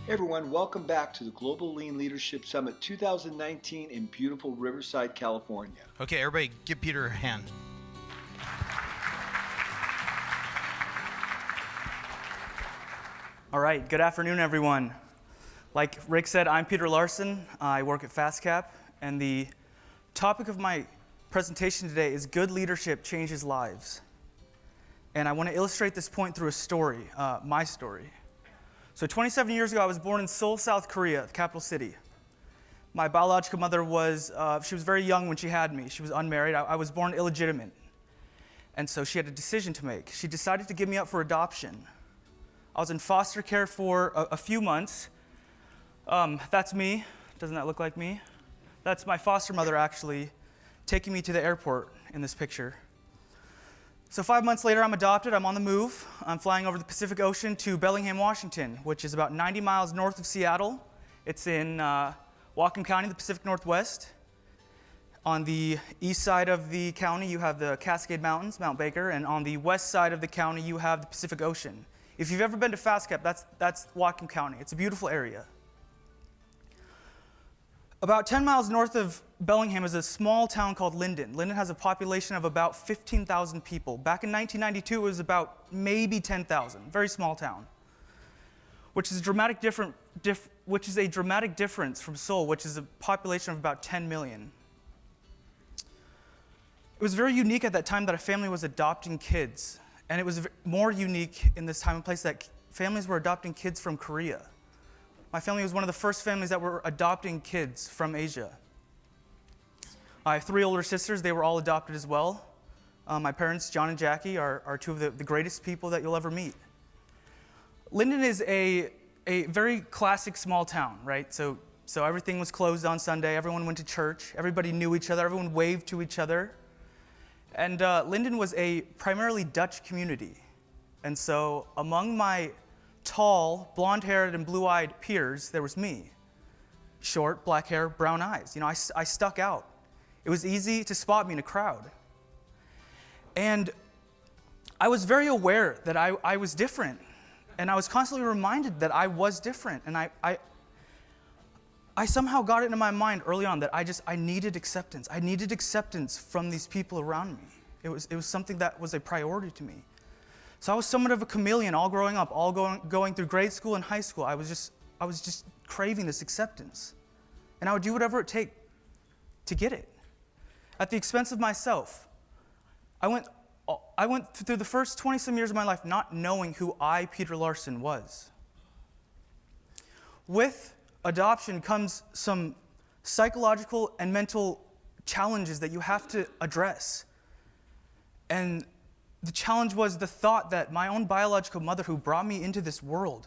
Hey everyone, welcome back to the Global Lean Leadership Summit 2019 in beautiful Riverside, California. Okay, everybody give Peter a hand. All right, good afternoon, everyone. Like Rick said, I'm Peter Larsen. I work at FastCap, and the topic of my presentation today is good leadership changes lives. And I want to illustrate this point through a story, my story. So 27 years ago, I was born in Seoul, South Korea, the capital city. My biological mother she was very young when she had me. She was unmarried. I was born illegitimate. And so she had a decision to make. She decided to give me up for adoption. I was in foster care for a few months. That's me. Doesn't that look like me? That's my foster mother, actually, taking me to the airport in this picture. So 5 months later, I'm adopted. I'm on the move. I'm flying over the Pacific Ocean to Bellingham, Washington, which is about 90 miles north of Seattle. It's in Whatcom County, the Pacific Northwest. On the east side of the county, you have the Cascade Mountains, Mount Baker, and on the west side of the county, you have the Pacific Ocean. If you've ever been to FastCap, that's Whatcom County. It's a beautiful area. About 10 miles north of Bellingham is a small town called Linden. Linden has a population of about 15,000 people. Back in 1992, it was about maybe 10,000. Very small town, which is a dramatic difference from Seoul, which is a population of about 10 million. It was very unique at that time that a family was adopting kids, and it was more unique in this time and place that families were adopting kids from Korea. My family was one of the first families that were adopting kids from Asia. I have 3 older sisters. They were all adopted as well. My parents, John and Jackie, are 2 of the greatest people that you'll ever meet. Linden is a very classic small town, right? So everything was closed on Sunday. Everyone went to church. Everybody knew each other. Everyone waved to each other. And Linden was a primarily Dutch community. And so among my tall, blonde-haired and blue-eyed peers, there was me. Short, black hair, brown eyes. You know, I stuck out. It was easy to spot me in a crowd. And I was very aware that I was different. And I was constantly reminded that I was different. And I somehow got it into my mind early on that I needed acceptance. I needed acceptance from these people around me. It was something that was a priority to me. So I was somewhat of a chameleon all growing up, all going through grade school and high school. I was just craving this acceptance. And I would do whatever it take to get it. At the expense of myself. I went through the first 20-some years of my life not knowing who I, Peter Larsen, was. With adoption comes some psychological and mental challenges that you have to address. And the challenge was the thought that my own biological mother who brought me into this world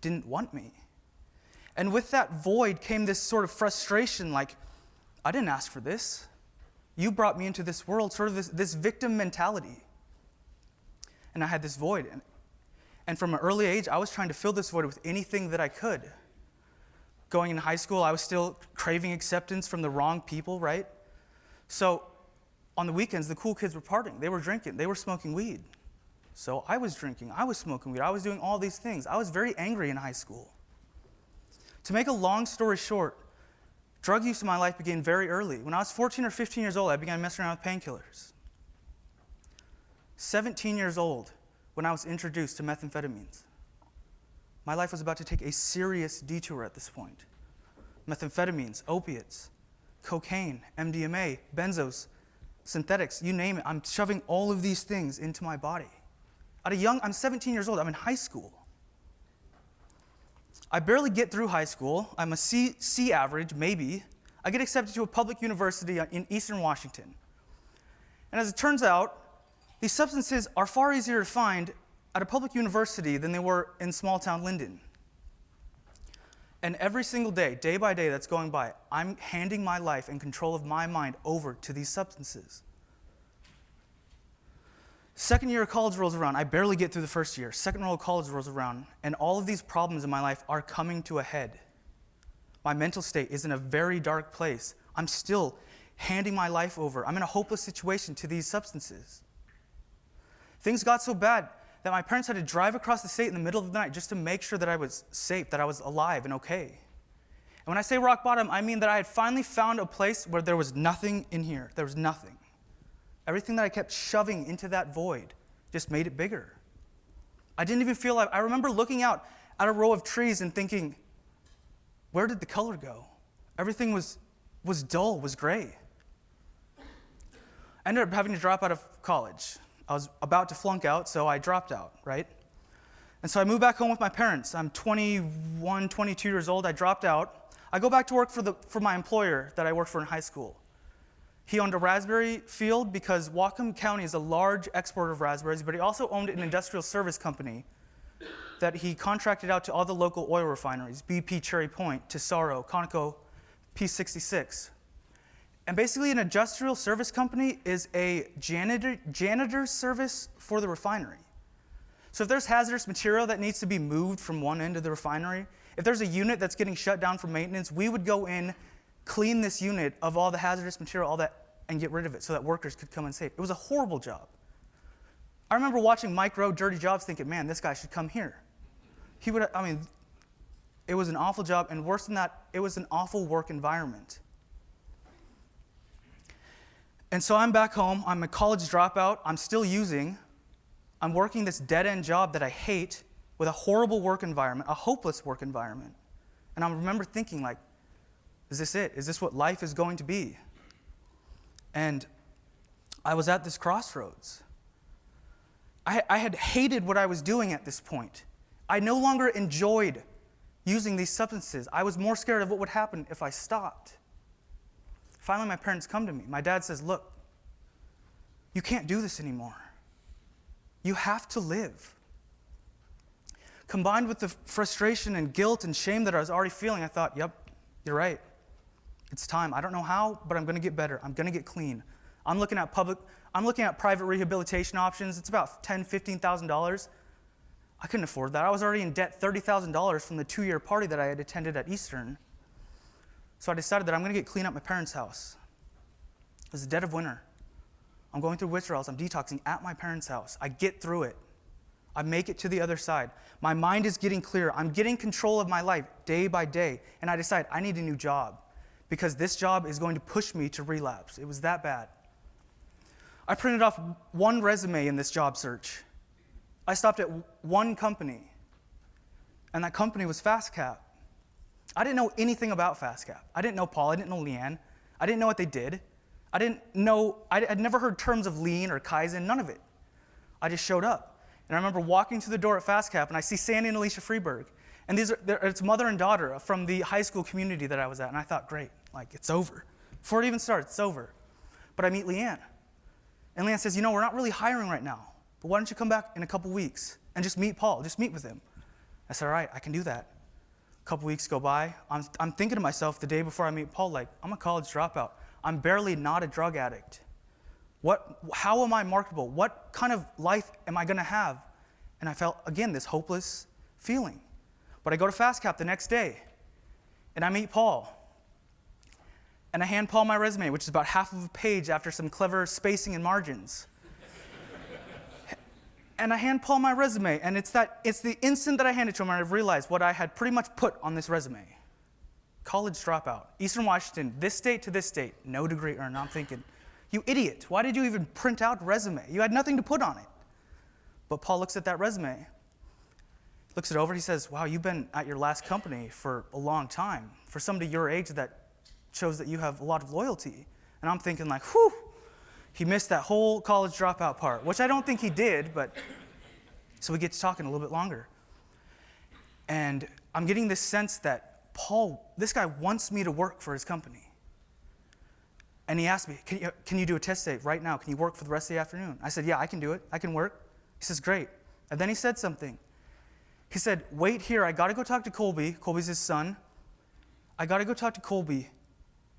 didn't want me. And with that void came this sort of frustration, like, I didn't ask for this. You brought me into this world, sort of this victim mentality. And I had this void. And from an early age, I was trying to fill this void with anything that I could. Going in high school, I was still craving acceptance from the wrong people, right? So on the weekends, the cool kids were partying. They were drinking. They were smoking weed. So I was drinking. I was smoking weed. I was doing all these things. I was very angry in high school. To make a long story short, drug use in my life began very early. When I was 14 or 15 years old, I began messing around with painkillers. 17 years old when I was introduced to methamphetamines. My life was about to take a serious detour at this point. Methamphetamines, opiates, cocaine, MDMA, benzos, synthetics, you name it. I'm shoving all of these things into my body. I'm 17 years old. I'm in high school. I barely get through high school. I'm a C average, maybe. I get accepted to a public university in Eastern Washington. And as it turns out, these substances are far easier to find at a public university than they were in small-town Linden. And every single day, day by day that's going by, I'm handing my life and control of my mind over to these substances. Second year of college rolls around. I barely get through the first year. Second year of college rolls around, and all of these problems in my life are coming to a head. My mental state is in a very dark place. I'm still handing my life over. I'm in a hopeless situation to these substances. Things got so bad that my parents had to drive across the state in the middle of the night just to make sure that I was safe, that I was alive and okay. And when I say rock bottom, I mean that I had finally found a place where there was nothing in here. There was nothing. Everything that I kept shoving into that void just made it bigger. I didn't even feel like, I remember looking out at a row of trees and thinking, where did the color go? Everything was dull, was gray. I ended up having to drop out of college. I was about to flunk out, so I dropped out, right? And so I moved back home with my parents. I'm 21, 22 years old. I dropped out. I go back to work for my employer that I worked for in high school. He owned a raspberry field because Whatcom County is a large exporter of raspberries, but he also owned an industrial service company that he contracted out to all the local oil refineries, BP Cherry Point, Tesoro, Conoco, P66. And basically an industrial service company is a janitor service for the refinery. So if there's hazardous material that needs to be moved from one end of the refinery, if there's a unit that's getting shut down for maintenance, we would go in, clean this unit of all the hazardous material, all that, and get rid of it so that workers could come and save. It was a horrible job. I remember watching Mike Rowe, Dirty Jobs, thinking, man, this guy should come here. It was an awful job, and worse than that, it was an awful work environment. And so I'm back home, I'm a college dropout, I'm still using, I'm working this dead-end job that I hate with a horrible work environment, a hopeless work environment. And I remember thinking, like, is this it? Is this what life is going to be? And I was at this crossroads. I had hated what I was doing at this point. I no longer enjoyed using these substances. I was more scared of what would happen if I stopped. Finally, my parents come to me. My dad says, look, you can't do this anymore. You have to live. Combined with the frustration and guilt and shame that I was already feeling, I thought, yep, you're right. It's time. I don't know how, but I'm going to get better. I'm going to get clean. I'm looking at private rehabilitation options. It's about $10,000, $15,000. I couldn't afford that. I was already in debt $30,000 from the 2-year party that I had attended at Eastern. So I decided that I'm going to get clean at my parents' house. It was the dead of winter. I'm going through withdrawals. I'm detoxing at my parents' house. I get through it. I make it to the other side. My mind is getting clear. I'm getting control of my life day by day. And I decide I need a new job because this job is going to push me to relapse. It was that bad. I printed off one resume in this job search. I stopped at one company, and that company was FastCap. I didn't know anything about FastCap. I didn't know Paul. I didn't know Leanne. I didn't know what they did. I'd never heard terms of lean or Kaizen, none of it. I just showed up. And I remember walking through the door at FastCap, and I see Sandy and Alicia Freeberg. And it's mother and daughter from the high school community that I was at. And I thought, great, like, it's over. Before it even starts, it's over. But I meet Leanne. And Leanne says, we're not really hiring right now, but why don't you come back in a couple weeks and just meet Paul, just meet with him. I said, all right, I can do that. A couple weeks go by. I'm thinking to myself the day before I meet Paul, like, I'm a college dropout. I'm barely not a drug addict. How am I marketable? What kind of life am I going to have? And I felt, again, this hopeless feeling. But I go to FastCap the next day, and I meet Paul. And I hand Paul my resume, which is about half of a page after some clever spacing and margins. And I hand Paul my resume, and it's the instant that I hand it to him, I realized what I had pretty much put on this resume. College dropout, Eastern Washington, this state to this state, no degree earned. I'm thinking, you idiot, why did you even print out a resume? You had nothing to put on it. But Paul looks at that resume, looks it over, he says, wow, you've been at your last company for a long time. For somebody your age, that shows that you have a lot of loyalty. And I'm thinking like, whew, he missed that whole college dropout part, which I don't think he did, but so we get to talking a little bit longer. And I'm getting this sense that Paul, this guy wants me to work for his company. And he asked me, can you do a test day right now? Can you work for the rest of the afternoon? I said, yeah, I can do it. I can work. He says, great. And then he said something. He said, wait here. I got to go talk to Colby. Colby's his son. I got to go talk to Colby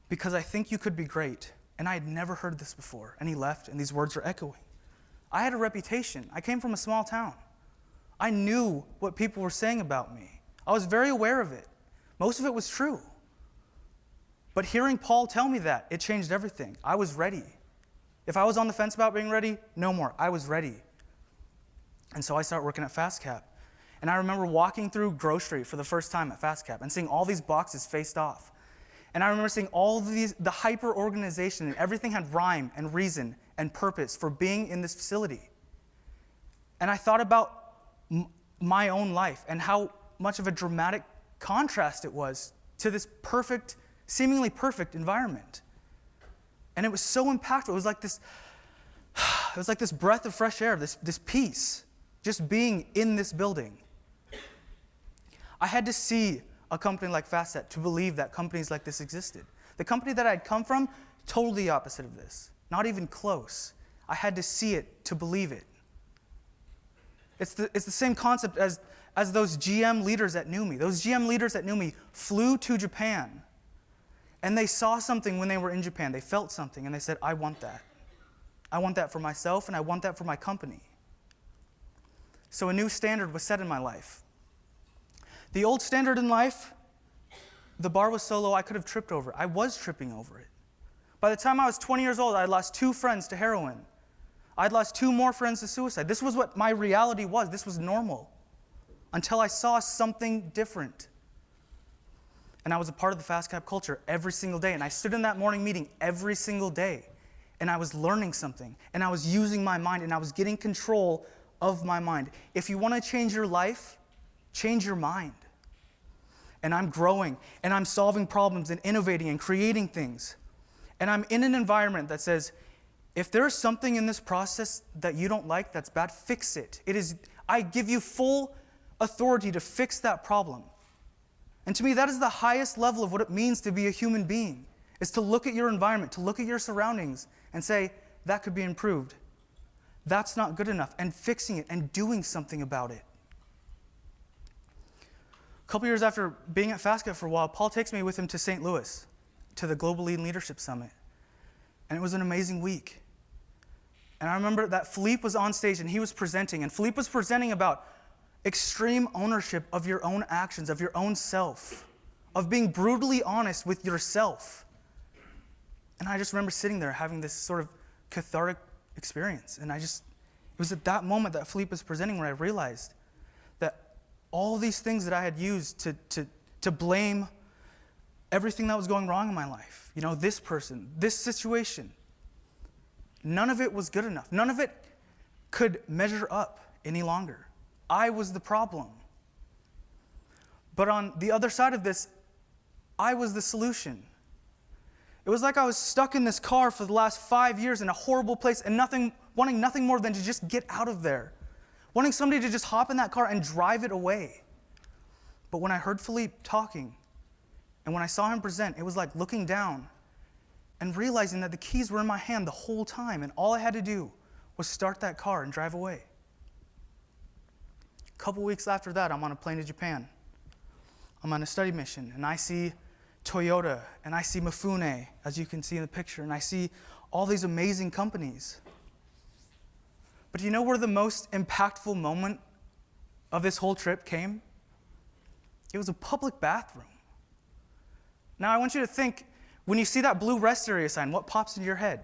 because I think you could be great. And I had never heard this before. And he left, and these words were echoing. I had a reputation. I came from a small town. I knew what people were saying about me. I was very aware of it. Most of it was true. But hearing Paul tell me that, it changed everything. I was ready. If I was on the fence about being ready, no more. I was ready. And so I started working at FastCap. And I remember walking through grocery for the first time at FastCap and seeing all these boxes faced off. And I remember seeing all of these, the hyper-organization, and everything had rhyme and reason and purpose for being in this facility. And I thought about my own life and how much of a dramatic contrast it was to this perfect, seemingly perfect environment. And it was so impactful. It was like this breath of fresh air, this peace, just being in this building. I had to see a company like FastCap to believe that companies like this existed. The company that I'd come from, totally opposite of this. Not even close. I had to see it to believe it. It's the same concept as those GM leaders that knew me. Those GM leaders that knew me flew to Japan, and they saw something when they were in Japan. They felt something, and they said, I want that. I want that for myself, and I want that for my company. So a new standard was set in my life. The old standard in life, the bar was so low I could have tripped over it. I was tripping over it. By the time I was 20 years old, I had lost 2 friends to heroin. I'd lost 2 more friends to suicide. This was what my reality was. This was normal until I saw something different. And I was a part of the FastCap culture every single day. And I stood in that morning meeting every single day. And I was learning something. And I was using my mind. And I was getting control of my mind. If you want to change your life, change your mind. And I'm growing. And I'm solving problems and innovating and creating things. And I'm in an environment that says, if there's something in this process that you don't like that's bad, fix it. I give you full authority to fix that problem. And to me, that is the highest level of what it means to be a human being, is to look at your environment, to look at your surroundings and say, that could be improved. That's not good enough. And fixing it and doing something about it. A couple years after being at FastCap for a while, Paul takes me with him to St. Louis, to the Global Lean Leadership Summit. And it was an amazing week. And I remember that Philippe was on stage and he was presenting. And Philippe was presenting about extreme ownership of your own actions, of your own self, of being brutally honest with yourself. And I just remember sitting there having this sort of cathartic experience. And it was at that moment that Philippe was presenting where I realized that all these things that I had used to blame everything that was going wrong in my life, this person, this situation, none of it was good enough. None of it could measure up any longer. I was the problem. But on the other side of this, I was the solution. It was like I was stuck in this car for the last 5 years in a horrible place and wanting nothing more than to just get out of there. Wanting somebody to just hop in that car and drive it away. But when I heard Philippe talking, and when I saw him present, it was like looking down and realizing that the keys were in my hand the whole time, and all I had to do was start that car and drive away. A couple weeks after that, I'm on a plane to Japan. I'm on a study mission, and I see Toyota, and I see Mifune, as you can see in the picture, and I see all these amazing companies. But do you know where the most impactful moment of this whole trip came? It was a public bathroom. Now, I want you to think, when you see that blue rest area sign, what pops into your head?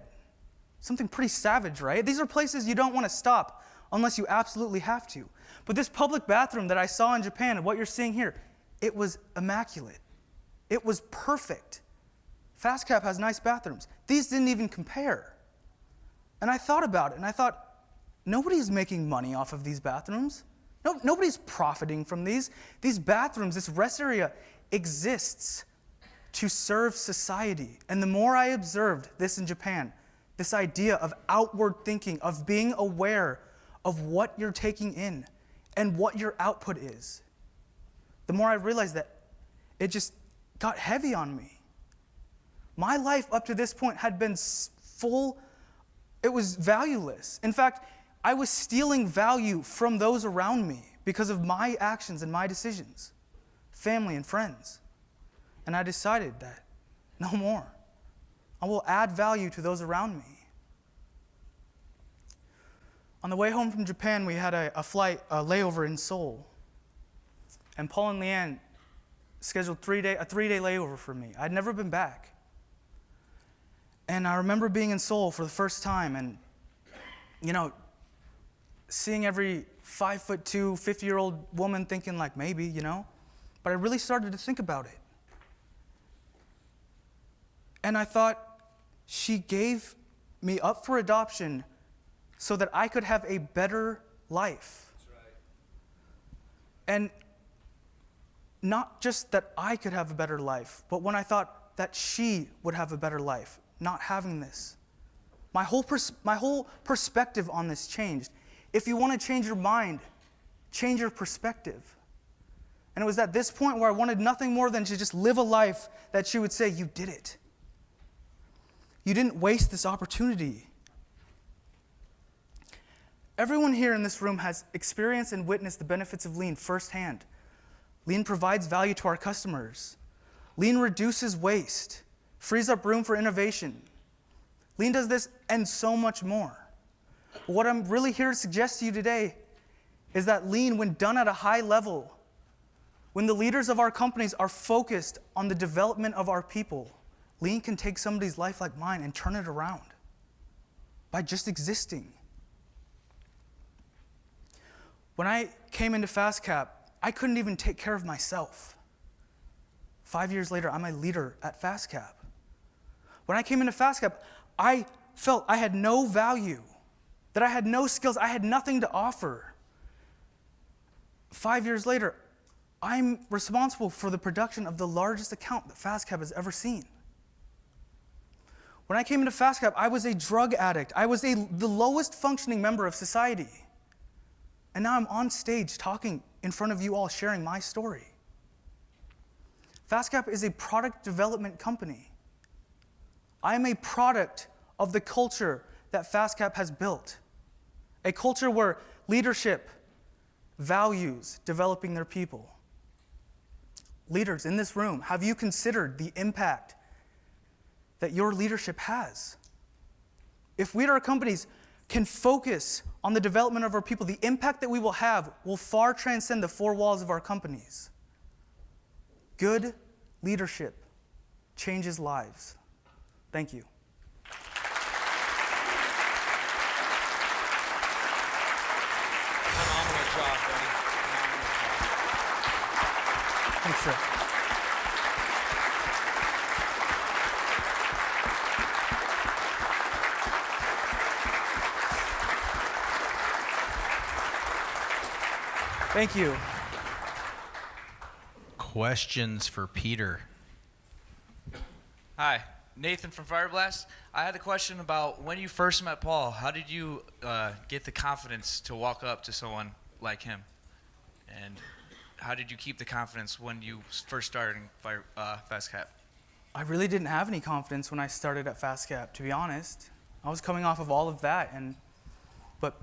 Something pretty savage, right? These are places you don't want to stop unless you absolutely have to. But this public bathroom that I saw in Japan and what you're seeing here, it was immaculate. It was perfect. FastCap has nice bathrooms. These didn't even compare. And I thought about it, and I thought, nobody's making money off of these bathrooms. Nobody's profiting from these. These bathrooms, this rest area exists to serve society. And the more I observed this in Japan, this idea of outward thinking, of being aware of what you're taking in and what your output is, the more I realized that it just got heavy on me. My life up to this point had been full, it was valueless. In fact, I was stealing value from those around me because of my actions and my decisions, family and friends. And I decided that no more. I will add value to those around me. On the way home from Japan, we had a layover in Seoul. And Paul and Leanne scheduled a 3-day layover for me. I'd never been back. And I remember being in Seoul for the first time and, seeing every 5'2", 50-year-old woman thinking like maybe, But I really started to think about it. And I thought, she gave me up for adoption so that I could have a better life. That's right. And not just that I could have a better life, but when I thought that she would have a better life, not having this. My whole perspective on this changed. If you want to change your mind, change your perspective. And it was at this point where I wanted nothing more than to just live a life that she would say, you did it. You didn't waste this opportunity. Everyone here in this room has experienced and witnessed the benefits of Lean firsthand. Lean provides value to our customers. Lean reduces waste, frees up room for innovation. Lean does this and so much more. But what I'm really here to suggest to you today is that Lean, when done at a high level, when the leaders of our companies are focused on the development of our people, Lean can take somebody's life like mine and turn it around by just existing. When I came into FastCap, I couldn't even take care of myself. 5 years later, I'm a leader at FastCap. When I came into FastCap, I felt I had no value, that I had no skills, I had nothing to offer. 5 years later, I'm responsible for the production of the largest account that FastCap has ever seen. When I came into FastCap, I was a drug addict. I was the lowest functioning member of society. And now I'm on stage talking in front of you all, sharing my story. FastCap is a product development company. I am a product of the culture that FastCap has built. A culture where leadership values developing their people. Leaders in this room, have you considered the impact that your leadership has? If we at our companies can focus on the development of our people, the impact that we will have will far transcend the four walls of our companies. Good leadership changes lives. Thank you. Phenomenal job, buddy. Phenomenal job. Thanks, sir. Thank you. Questions for Peter? Hi, Nathan from Fireblast. I had a question about when you first met Paul. How did you get the confidence to walk up to someone like him? And how did you keep the confidence when you first started in FastCap? I really didn't have any confidence when I started at FastCap, to be honest. I was coming off of all of that, but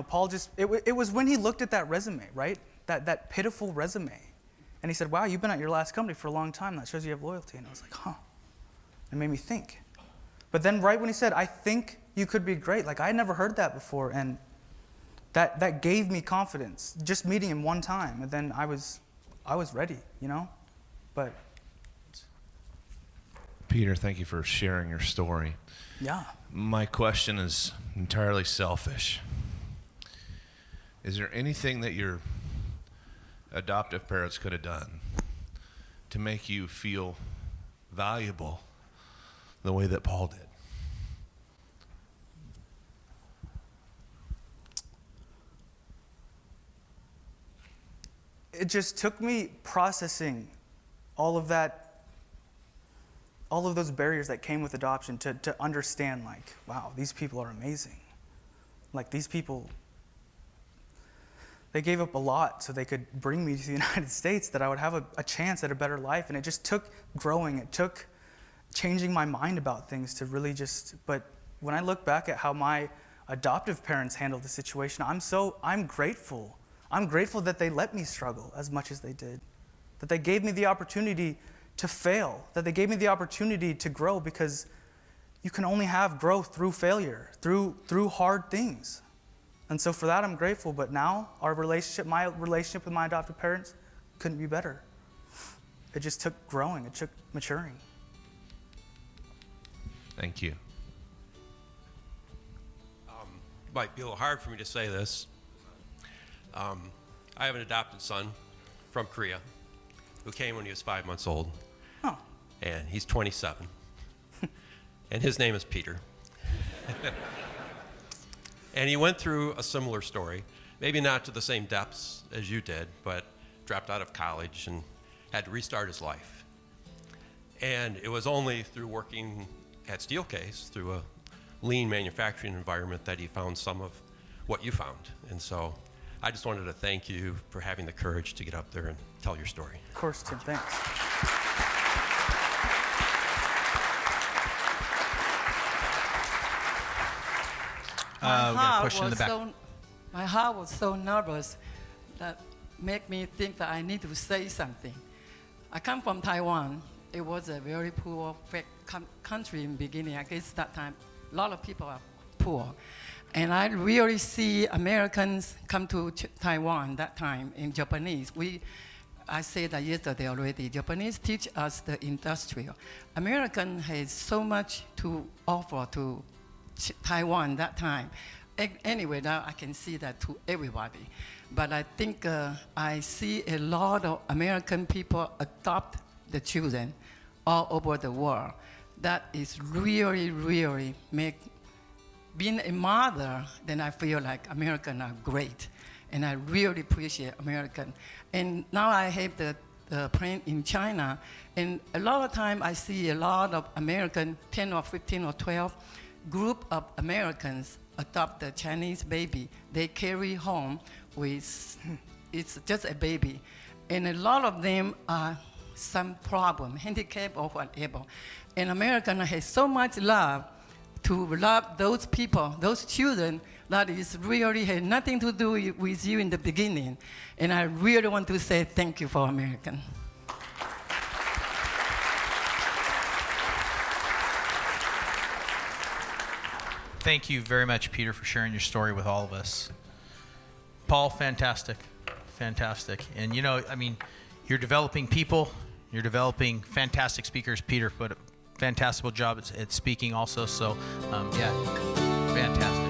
Paul it was when he looked at that resume, right? That pitiful resume. And he said, wow, you've been at your last company for a long time. That shows you have loyalty. And I was like, huh. It made me think. But then right when he said, I think you could be great, like I had never heard that before. And that gave me confidence, just meeting him one time. And then I was ready, But Peter, thank you for sharing your story. yeah. My question is entirely selfish. Is there anything that your adoptive parents could have done to make you feel valuable the way that Paul did? It just took me processing all of those barriers that came with adoption to understand, like, wow, these people are amazing. Like, these people, they gave up a lot so they could bring me to the United States, that I would have a chance at a better life. And it just took growing. It took changing my mind about things to really but when I look back at how my adoptive parents handled the situation, I'm grateful. I'm grateful that they let me struggle as much as they did, that they gave me the opportunity to fail, that they gave me the opportunity to grow, because you can only have growth through failure, through hard things. And so for that, I'm grateful. But now my relationship with my adoptive parents couldn't be better. It just took growing. It took maturing. Thank you. Might be a little hard for me to say this. I have an adopted son from Korea who came when he was 5 months old. Oh. And he's 27. And his name is Peter. And he went through a similar story, maybe not to the same depths as you did, but dropped out of college and had to restart his life. And it was only through working at Steelcase, through a lean manufacturing environment, that he found some of what you found. And so I just wanted to thank you for having the courage to get up there and tell your story. Of course, Tim, thanks. We got a question in the back. My heart was so nervous that made me think that I need to say something. I come from Taiwan. It was a very poor country in the beginning. I guess that time a lot of people are poor. And I really see Americans come to Taiwan that time in Japanese. I said that yesterday already. Japanese teach us the industrial. American has so much to offer to Taiwan that time. Anyway, now I can see that to everybody. But I think I see a lot of American people adopt the children all over the world. That is really, really being a mother, then I feel like Americans are great. And I really appreciate American. And now I have the plant in China. And a lot of time I see a lot of American, 10 or 15 or 12, group of Americans adopt the Chinese baby. They carry home with, it's just a baby. And a lot of them are some problem, handicap or whatever. And American has so much love to love those people, those children, that is really had nothing to do with you in the beginning. And I really want to say thank you for American. Thank you very much, Peter, for sharing your story with all of us. Paul, fantastic. Fantastic. And, you know, I mean, you're developing people. You're developing fantastic speakers. Peter put a fantastic job at speaking also. So, yeah, fantastic.